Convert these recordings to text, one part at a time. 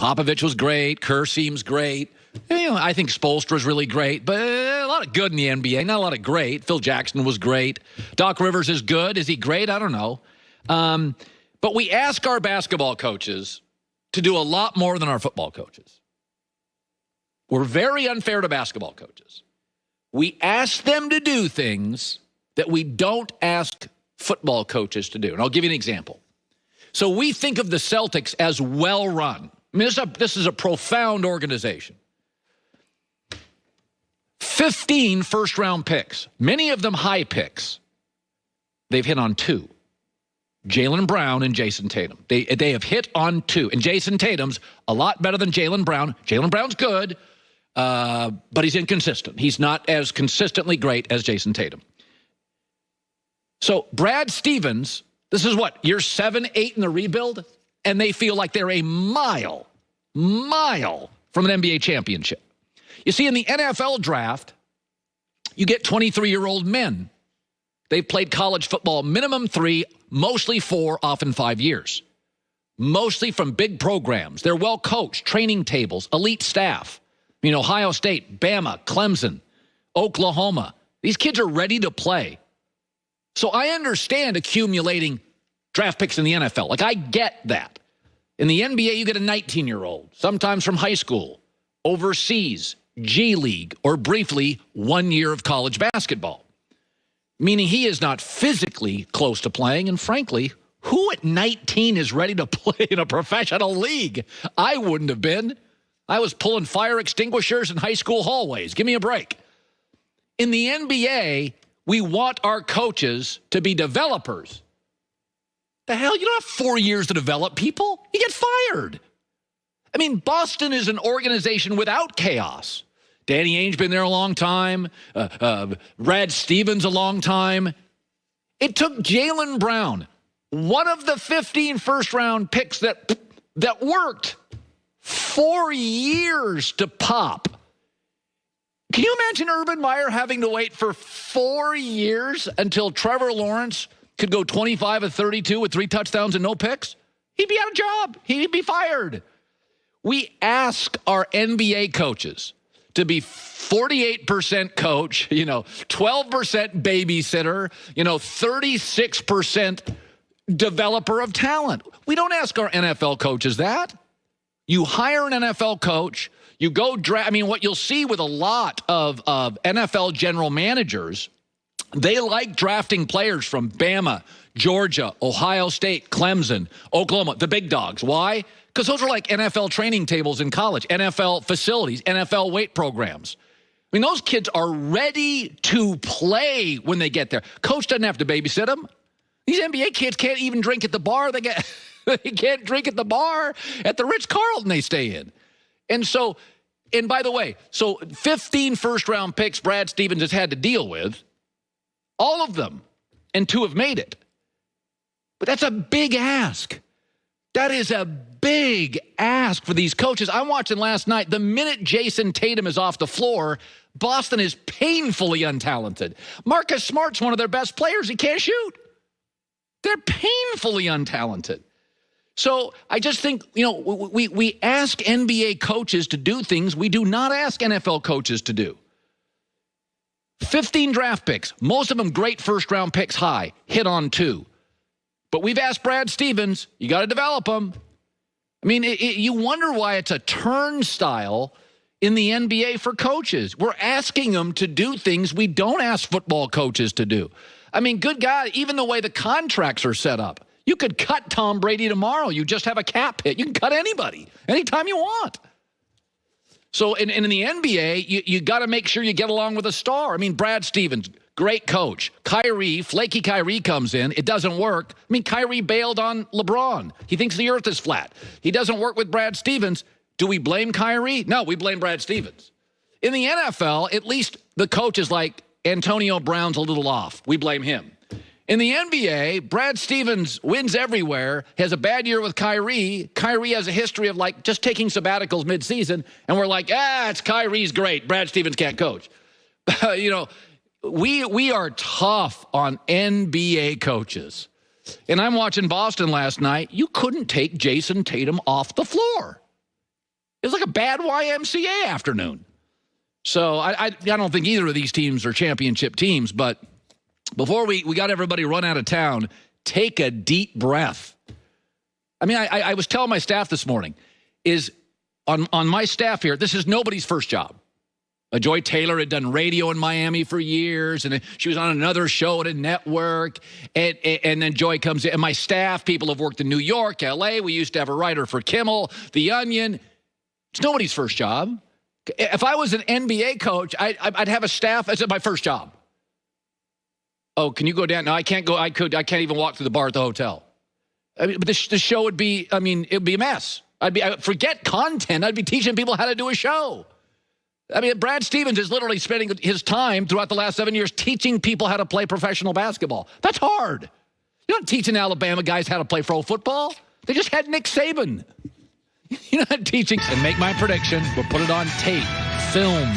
Popovich was great. Kerr seems great. I think Spoelstra's really great, but a lot of good in the NBA, not a lot of great. Phil Jackson was great. Doc Rivers is good. Is he great? I don't know. But we ask our basketball coaches to do a lot more than our football coaches. We're very unfair to basketball coaches. We ask them to do things that we don't ask football coaches to do. And I'll give you an example. So we think of the Celtics as well-run. I mean, this is a profound organization. 15 first-round picks, many of them high picks. They've hit on 2. Jaylen Brown and Jason Tatum. They have hit on 2. And Jason Tatum's a lot better than Jaylen Brown. Jaylen Brown's good, but he's inconsistent. He's not as consistently great as Jason Tatum. So Brad Stevens, this is what, year 7, 8 in the rebuild? And they feel like they're a mile from an NBA championship. You see, in the NFL draft, you get 23-year-old men. They've played college football minimum 3, mostly 4, often 5 years. Mostly from big programs. They're well coached, training tables, elite staff. Ohio State, Bama, Clemson, Oklahoma. These kids are ready to play. So I understand accumulating draft picks in the NFL. Like, I get that. In the NBA, you get a 19-year-old, sometimes from high school, overseas, G League, or briefly 1 year of college basketball. Meaning he is not physically close to playing, and frankly, who at 19 is ready to play in a professional league? I wouldn't have been. I was pulling fire extinguishers in high school hallways. Give me a break. In the NBA, we want our coaches to be developers. The hell? You don't have 4 years to develop people. You get fired. I mean, Boston is an organization without chaos. Danny Ainge's been there a long time. Brad Stevens a long time. It took Jaylen Brown, one of the 15 first-round picks that worked, 4 years to pop. Can you imagine Urban Meyer having to wait for 4 years until Trevor Lawrence could go 25 of 32 with 3 touchdowns and no picks? He'd be out of job. He'd be fired. We ask our NBA coaches to be 48% coach, 12% babysitter, 36% developer of talent. We don't ask our NFL coaches that. You hire an NFL coach, you go draft. I mean, what you'll see with a lot of NFL general managers, they like drafting players from Bama, Georgia, Ohio State, Clemson, Oklahoma, the big dogs. Why? Because those are like NFL training tables in college, NFL facilities, NFL weight programs. I mean, those kids are ready to play when they get there. Coach doesn't have to babysit them. These NBA kids can't even drink at the bar. They can't drink at the bar at the Ritz-Carlton they stay in. And by the way, 15 first-round picks Brad Stevens has had to deal with, all of them, and 2 have made it. But that's a big ask. That is a big ask for these coaches. I'm watching last night. The minute Jason Tatum is off the floor, Boston is painfully untalented. Marcus Smart's one of their best players. He can't shoot. They're painfully untalented. So I just think, we ask NBA coaches to do things we do not ask NFL coaches to do. 15 draft picks, most of them great first-round picks high, hit on 2. But we've asked Brad Stevens, you got to develop them. I mean, you wonder why it's a turnstile in the NBA for coaches. We're asking them to do things we don't ask football coaches to do. I mean, good God, even the way the contracts are set up. You could cut Tom Brady tomorrow. You just have a cap hit. You can cut anybody anytime you want. So in the NBA, you got to make sure you get along with a star. I mean, Brad Stevens, great coach. Flaky Kyrie comes in. It doesn't work. I mean, Kyrie bailed on LeBron. He thinks the earth is flat. He doesn't work with Brad Stevens. Do we blame Kyrie? No, we blame Brad Stevens. In the NFL, at least the coach is like, Antonio Brown's a little off. We blame him. In the NBA, Brad Stevens wins everywhere, has a bad year with Kyrie. Kyrie has a history of just taking sabbaticals midseason, and we're like, it's Kyrie's great. Brad Stevens can't coach. We are tough on NBA coaches. And I'm watching Boston last night. You couldn't take Jason Tatum off the floor. It was like a bad YMCA afternoon. So I don't think either of these teams are championship teams, but before we got everybody run out of town, take a deep breath. I mean, I was telling my staff this morning, is on my staff here, this is nobody's first job. Joy Taylor had done radio in Miami for years, and she was on another show at a network, and then Joy comes in. And my staff, people have worked in New York, L.A. We used to have a writer for Kimmel, The Onion. It's nobody's first job. If I was an NBA coach, I'd have a staff. That's my first job. Oh, can you go down? No, I can't go. I can't even walk through the bar at the hotel. I mean, but the show would be, it'd be a mess. Forget content. I'd be teaching people how to do a show. I mean, Brad Stevens is literally spending his time throughout the last 7 years teaching people how to play professional basketball. That's hard. You're not teaching Alabama guys how to play pro football. They just had Nick Saban. You're not teaching. And make my prediction. We'll put it on tape, film.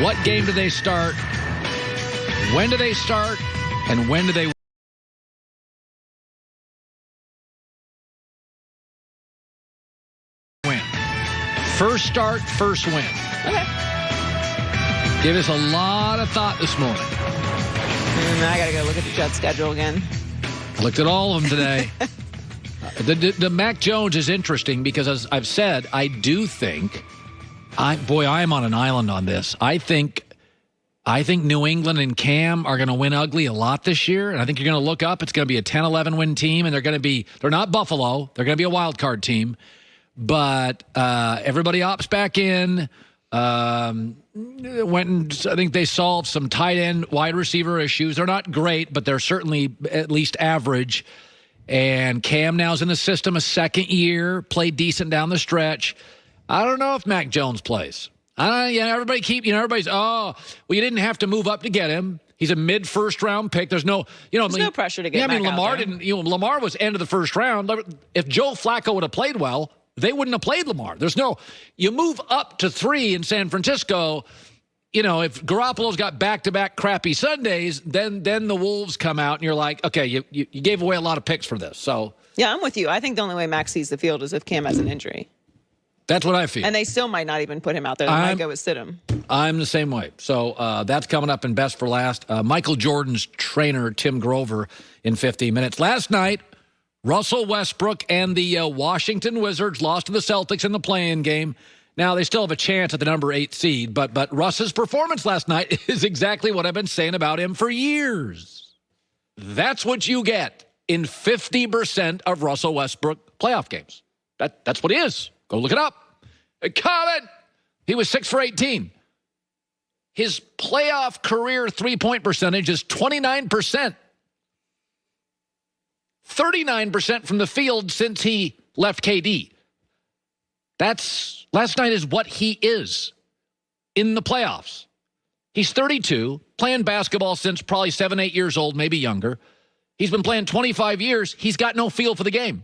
What game do they start? When do they start? And when do they win? First start, first win. Okay. Give us a lot of thought this morning. And I got to go look at the Jets schedule again. Looked at all of them today. The Mac Jones is interesting because, as I've said, I do think, I'm on an island on this. I think New England and Cam are going to win ugly a lot this year. And I think you're going to look up. It's going to be a 10-11 win team. And they're not Buffalo. They're going to be a wild card team. But everybody opts back in. Went and I think they solved some tight end wide receiver issues. They're not great, but they're certainly at least average. And Cam now's in the system a second year, played decent down the stretch. I don't know if Mac Jones plays. Everybody's, you didn't have to move up to get him. He's a mid-first round pick. There's no pressure to get him. Lamar didn't, Lamar was end of the first round. If Joe Flacco would have played well, they wouldn't have played Lamar. You move up to 3 in San Francisco. If Garoppolo's got back-to-back crappy Sundays, then the Wolves come out and you're like, okay, you gave away a lot of picks for this. So yeah, I'm with you. I think the only way Max sees the field is if Cam has an injury. That's what I feel. And they still might not even put him out there. They might go with sit him. I'm the same way. So that's coming up in Best for Last. Michael Jordan's trainer, Tim Grover, in 15 minutes. Last night, Russell Westbrook and the Washington Wizards lost to the Celtics in the play-in game. Now, they still have a chance at the number 8 seed, but Russ's performance last night is exactly what I've been saying about him for years. That's what you get in 50% of Russell Westbrook playoff games. That's what he is. Go look it up. Colin, he was 6 for 18. His playoff career three-point percentage is 29%. 39% from the field since he left KD. Last night is what he is in the playoffs. He's 32, playing basketball since probably 7, 8 years old, maybe younger. He's been playing 25 years. He's got no feel for the game.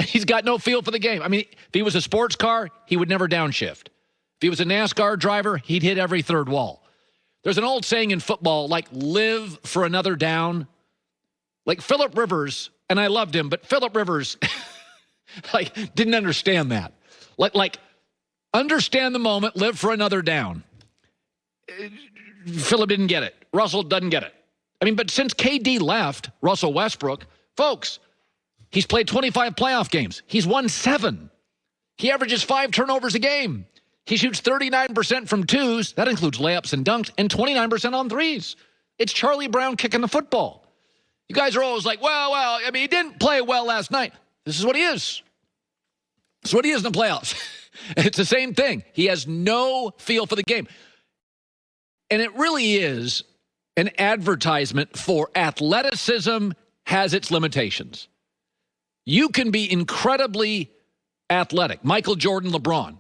He's got no feel for the game. I mean, if he was a sports car, he would never downshift. If he was a NASCAR driver, he'd hit every third wall. There's an old saying in football, like, live for another down. Like Phillip Rivers, and I loved him, but Phillip Rivers, didn't understand that. Like, understand the moment, live for another down. Phillip didn't get it. Russell doesn't get it. But since KD left, Russell Westbrook, folks, he's played 25 playoff games. He's won 7. He averages 5 turnovers a game. He shoots 39% from twos. That includes layups and dunks, and 29% on threes. It's Charlie Brown kicking the football. You guys are always like, well, he didn't play well last night. This is what he is. This is what he is in the playoffs. It's the same thing. He has no feel for the game. And it really is an advertisement for athleticism has its limitations. You can be incredibly athletic. Michael Jordan, LeBron.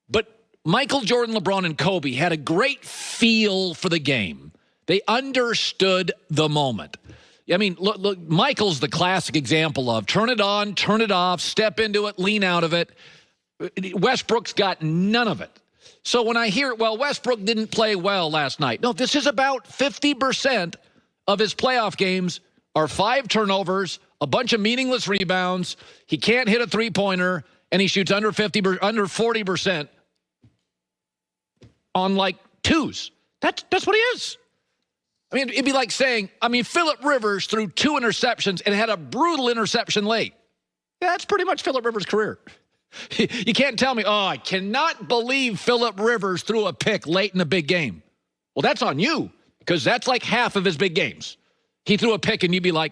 But Michael Jordan, LeBron, and Kobe had a great feel for the game. They understood the moment. Look, Michael's the classic example of turn it on, turn it off, step into it, lean out of it. Westbrook's got none of it. So when I hear, Westbrook didn't play well last night. No, this is about 50% of his playoff games are 5 turnovers, a bunch of meaningless rebounds. He can't hit a three-pointer, and he shoots under 40% on like twos. That's what he is. I mean, it'd be like saying, Phillip Rivers threw 2 interceptions and had a brutal interception late. Yeah, that's pretty much Phillip Rivers' career. You can't tell me, I cannot believe Phillip Rivers threw a pick late in a big game. Well, that's on you, because that's like half of his big games. He threw a pick and you'd be like,